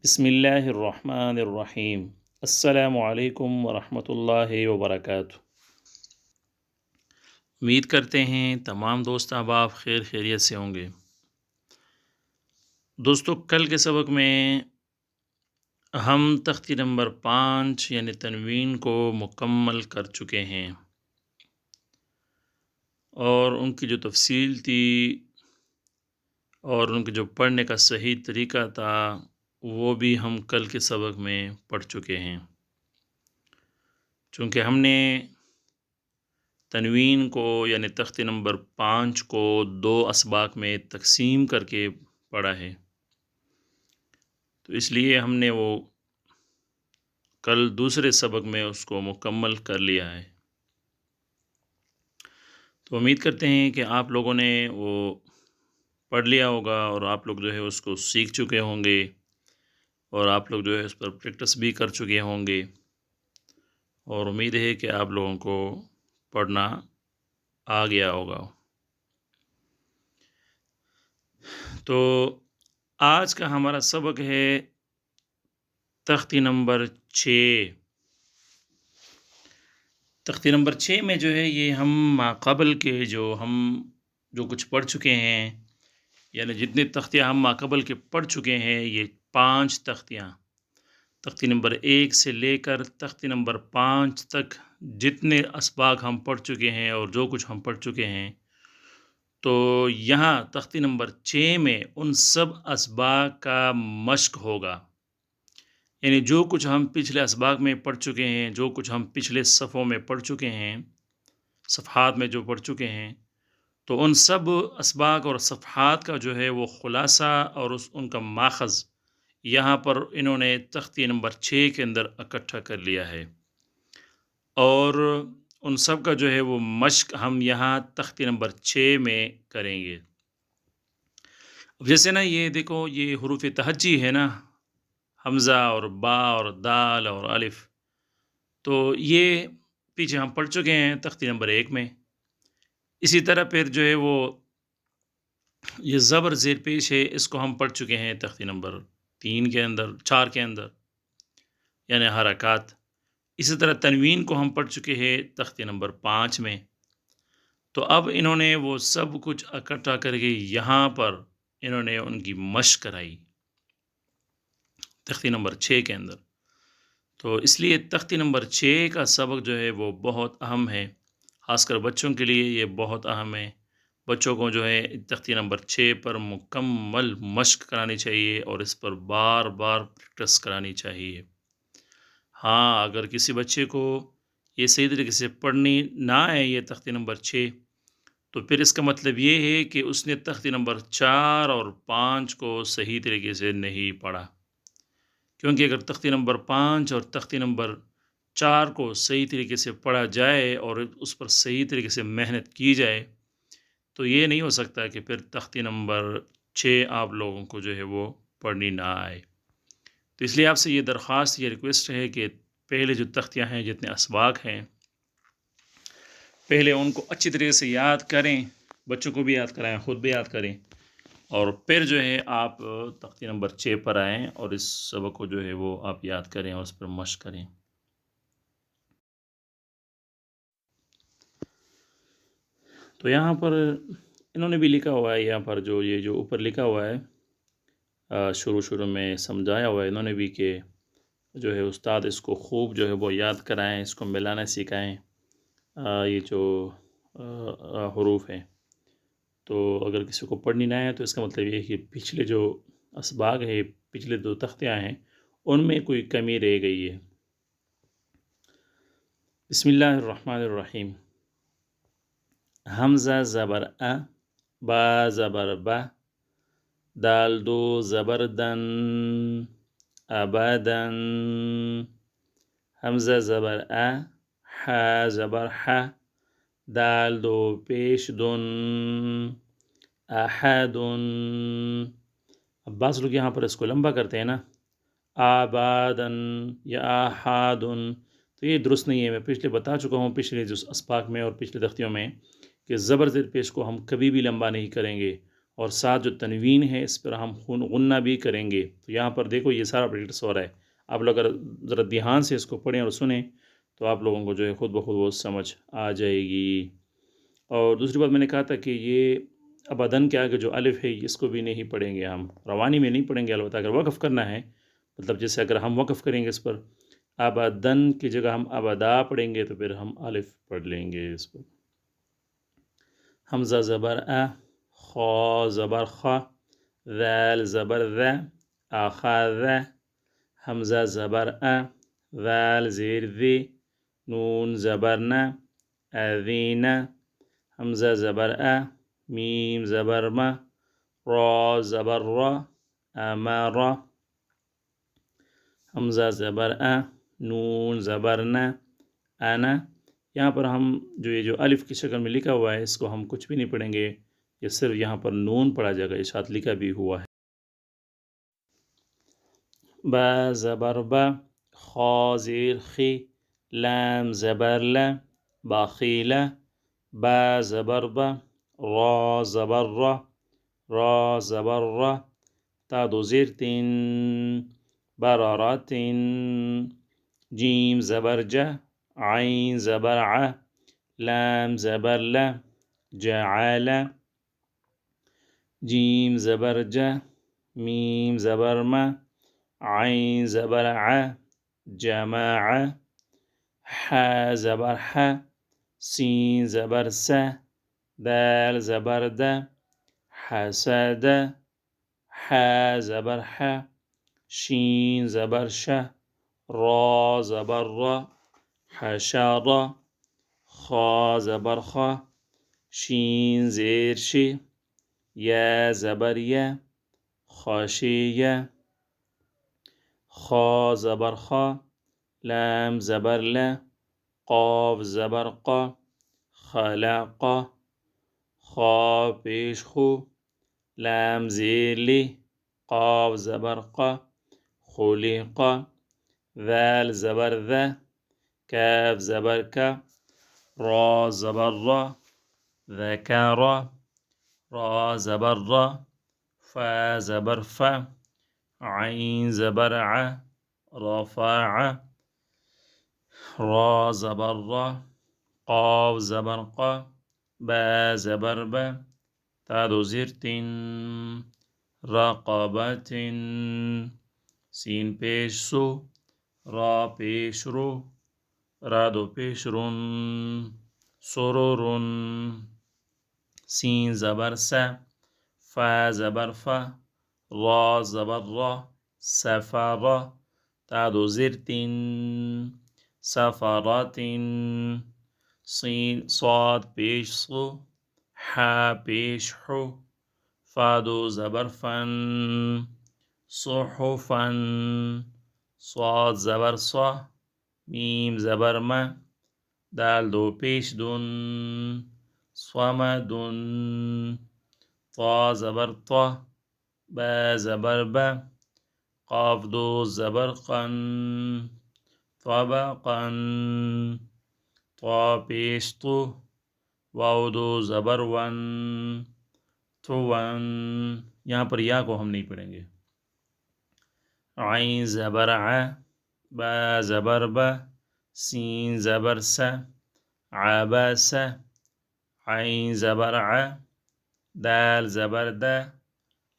بسم اللہ الرحمن الرحیم۔ السلام علیکم ورحمۃ اللہ وبرکاتہ۔ امید کرتے ہیں تمام دوست احباب خیر خیریت سے ہوں گے۔ دوستو، کل کے سبق میں ہم تختی نمبر 5 یعنی تنوین کو مکمل کر چکے ہیں، اور ان کی جو تفصیل تھی اور ان کے جو پڑھنے کا صحیح طریقہ تھا وہ بھی ہم کل کے سبق میں پڑھ چکے ہیں۔ چونکہ ہم نے تنوین کو یعنی تختی نمبر 5 کو 2 اسباق میں تقسیم کر کے پڑھا ہے، تو اس لیے ہم نے وہ کل دوسرے سبق میں اس کو مکمل کر لیا ہے۔ تو امید کرتے ہیں کہ آپ لوگوں نے وہ پڑھ لیا ہوگا اور آپ لوگ جو ہے اس کو سیکھ چکے ہوں گے، اور آپ لوگ جو ہے اس پر پریکٹس بھی کر چکے ہوں گے، اور امید ہے کہ آپ لوگوں کو پڑھنا آ گیا ہوگا۔ تو آج کا ہمارا سبق ہے تختی نمبر 6۔ تختی نمبر 6 میں جو ہے یہ ہم ماقبل کے جو کچھ پڑھ چکے ہیں، یعنی جتنے تختیاں ہم ماقبل کے پڑھ چکے ہیں، یہ 5 تختیاں تختی نمبر 1 سے لے کر تختی نمبر 5 تک جتنے اسباق ہم پڑھ چکے ہیں اور جو کچھ ہم پڑھ چکے ہیں، تو یہاں تختی نمبر 6 میں ان سب اسباق کا مشق ہوگا۔ یعنی جو کچھ ہم پچھلے اسباق میں پڑھ چکے ہیں، جو کچھ ہم پچھلے صفحوں میں پڑھ چکے ہیں، صفحات میں جو پڑھ چکے ہیں، تو ان سب اسباق اور صفحات کا جو ہے وہ خلاصہ اور ان کا ماخذ یہاں پر انہوں نے تختی نمبر 6 کے اندر اکٹھا کر لیا ہے، اور ان سب کا جو ہے وہ مشق ہم یہاں تختی نمبر 6 میں کریں گے۔ اب جیسے نا یہ دیکھو، یہ حروف تہجی ہے نا، حمزہ اور با اور دال اور الف، تو یہ پیچھے ہم پڑھ چکے ہیں تختی نمبر 1 میں۔ اسی طرح پھر جو ہے وہ یہ زبر زیر پیش ہے، اس کو ہم پڑھ چکے ہیں تختی نمبر 3 کے اندر، 4 کے اندر، یعنی حرکات۔ اسی طرح تنوین کو ہم پڑھ چکے ہیں تختی نمبر 5 میں۔ تو اب انہوں نے وہ سب کچھ اکٹھا کر کے یہاں پر انہوں نے ان کی مشق کرائی تختی نمبر 6 کے اندر۔ تو اس لیے تختی نمبر 6 کا سبق جو ہے وہ بہت اہم ہے، خاص کر بچوں کے لیے یہ بہت اہم ہے۔ بچوں کو جو ہے تختی نمبر 6 پر مکمل مشق کرانی چاہیے اور اس پر بار بار پریکٹس کرانی چاہیے۔ ہاں، اگر کسی بچے کو یہ صحیح طریقے سے پڑھنی نہ آئے یہ تختی نمبر 6، تو پھر اس کا مطلب یہ ہے کہ اس نے تختی نمبر 4 اور 5 کو صحیح طریقے سے نہیں پڑھا، کیونکہ اگر تختی نمبر 5 اور تختی نمبر 4 کو صحیح طریقے سے پڑھا جائے اور اس پر صحیح طریقے سے محنت کی جائے، تو یہ نہیں ہو سکتا کہ پھر تختی نمبر 6 آپ لوگوں کو جو ہے وہ پڑھنی نہ آئے۔ تو اس لیے آپ سے یہ درخواست، یہ ریکویسٹ ہے کہ پہلے جو تختیاں ہیں، جتنے اسباق ہیں، پہلے ان کو اچھی طریقے سے یاد کریں، بچوں کو بھی یاد کرائیں، خود بھی یاد کریں، اور پھر جو ہے آپ تختی نمبر 6 پر آئیں اور اس سبق کو جو ہے وہ آپ یاد کریں اور اس پر مشق کریں۔ تو یہاں پر انہوں نے بھی لکھا ہوا ہے، یہاں پر یہ جو اوپر لکھا ہوا ہے، شروع میں سمجھایا ہوا ہے انہوں نے بھی کہ جو ہے استاد اس کو خوب جو ہے وہ یاد کرائیں، اس کو ملانا سکھائیں، یہ جو حروف ہیں۔ تو اگر کسی کو پڑھنی نہ آئے تو اس کا مطلب یہ ہے کہ پچھلے جو اسباق ہیں، پچھلے 2 تختیاں ہیں، ان میں کوئی کمی رہ گئی ہے۔ بسم اللہ الرحمن الرحیم۔ حمزہ زبر ا، با زبر با، دال 2 زبر دن، ابدن، حمزہ زبر ا، ح زبر ح، دال 2 پیش دن، احدن۔ اب بعض لوگ یہاں پر اس کو لمبا کرتے ہیں نا، آبادن یا احادن، تو یہ درست نہیں ہے۔ میں پچھلے بتا چکا ہوں، پچھلے جو اسباق میں اور پچھلے تختیوں میں، کہ زبر زیر پیش کو ہم کبھی بھی لمبا نہیں کریں گے، اور ساتھ جو تنوین ہے اس پر ہم غنہ بھی کریں گے. تو یہاں پر دیکھو یہ سارا پریکٹس ہو رہا ہے. آپ لوگ اگر ذرا دھیان سے اس کو پڑھیں اور سنیں تو آپ لوگوں کو جو ہے خود بخود وہ سمجھ آ جائے گی. اور دوسری بات میں نے کہا تھا کہ یہ ابدن کے آگے جو الف ہے اس کو بھی نہیں پڑھیں گے ہم، روانی میں نہیں پڑھیں گے. البتہ اگر وقف کرنا ہے، مطلب جیسے اگر ہم وقف کریں گے اس پر ابدن کی جگہ ہم ابدا پڑھیں گے تو پھر ہم الف پڑھ لیں گے اس پر. حمزہ زبر ا، خا زبر خا، ذال زبر ذا، اخذ، حمزہ زبر ا، ذال زیر ذی، نون زبر نا، اذین، حمزہ زبر ا، میم زبر ما، را زبر را، امارا، حمزہ زبر ا، نون زبر نا، انا. یہاں پر ہم یہ جو الف کی شکل میں لکھا ہوا ہے اس کو ہم کچھ بھی نہیں پڑھیں گے، یہ صرف یہاں پر نون پڑھا جائے گا. یہ ساتھ لکھا بھی ہوا ہے. با زبر با، خا زیر خی، لام زبر لا، باخیلا، با زبر با، را زبر را، را زبر را، تا دو زیر تین، براراتین، جیم زبر جا، عین زبر ع، لام زبر لا، جعل، جیم زبر جا، میم زبر ما، عین زبر ع، جماع، ح زبر ح، سین زبر س، دال زبر د، حسد، ح زبر ح، شین زبر ش، را زبر را، حشر، خا زبر خا، شین زیر شی، یا زبر یا، خاشیہ، خا زبر خا، لام زبر لا، قاف زبر قا، خلق، خا پیش خو، لام زیر لی، قاف زبر قا، خلق، ذال زبر ذا، کاف زبر کا، را زبر را، ذکر، را زبر را، فا زبر فا، عین زبر ع، رفع، را زبر را، قاف زبر قا، با زبر با، تا دو زیر تین، رقبت، سین پیش سو، را پیش رو، را دو پیش رون، سرورون، سین زبر سا، فا زبر فا، را زبر را، سفر، تا دو زیر تین، سفرات، سین صاد پیش صو، ح پیش حو، فا دو زبر فن، صحفن، صاد زبر صا، میم زبر ما، دال دو پیش دن، صمدن، طا زبر طا، با زبر با، قاف دو زبر قن، طبقن، طا پیش طو، واو دو زبر ون، توون. یہاں پر یا کو ہم نہیں پڑھیں گے. عین زبر ع، با زبر با، سین زبر س، عبس، عین زبر ع، دال زبر د،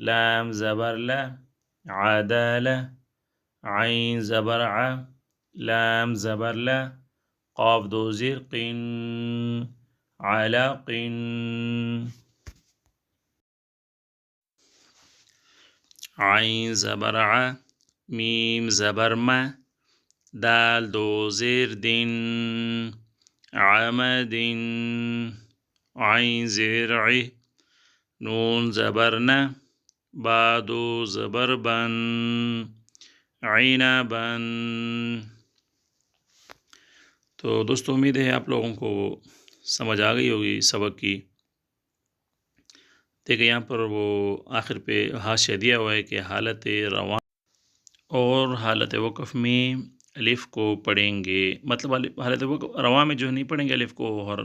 لام زبر لا، عدال، عین زبر ع، لام زبر لا، قاف دو زیر قین، علقن. عین زبر ع، میم زبر ما، دال دو زیر دین، عمد، عین زیر عی، نون زبر نا، با دو زبر بن، عنبن. تو دوستو امید ہے آپ لوگوں کو سمجھ آ گئی ہوگی سبق کی. دیکھیں یہاں پر وہ آخر پہ حاشیہ دیا ہوا ہے کہ حالت رواں اور حالت وقف میں الف کو پڑھیں گے. مطلب حالت رواں میں جو نہیں پڑھیں گے الف کو، اور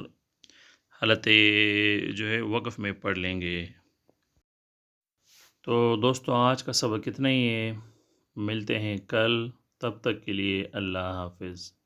حالت جو ہے وقف میں پڑھ لیں گے. تو دوستو آج کا سبق اتنا ہی ہے، ملتے ہیں کل، تب تک کے لیے اللہ حافظ۔